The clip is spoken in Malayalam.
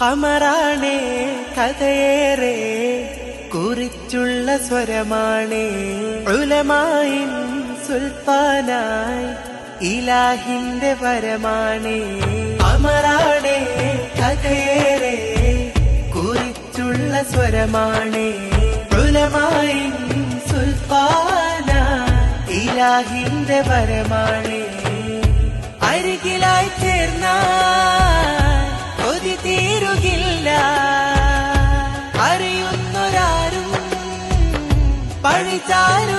കമറാണേ കഥയേറെ കുറിച്ചുള്ള സ്വരമാണേ ഉലമായിൻ സുൽത്താനായി ഇലാഹിന്റെ വരമാണേ കമറാണേ കഥയേറെ കുറിച്ചുള്ള സ്വരമാണേ ഉലമായിൻ സുൽത്താനായി ഇലാഹിന്റെ വരമാണേ അരികിലായി ചേർന്ന കൊതി തീരുകില്ല അറിയുന്നൊരാരും പഴിചാര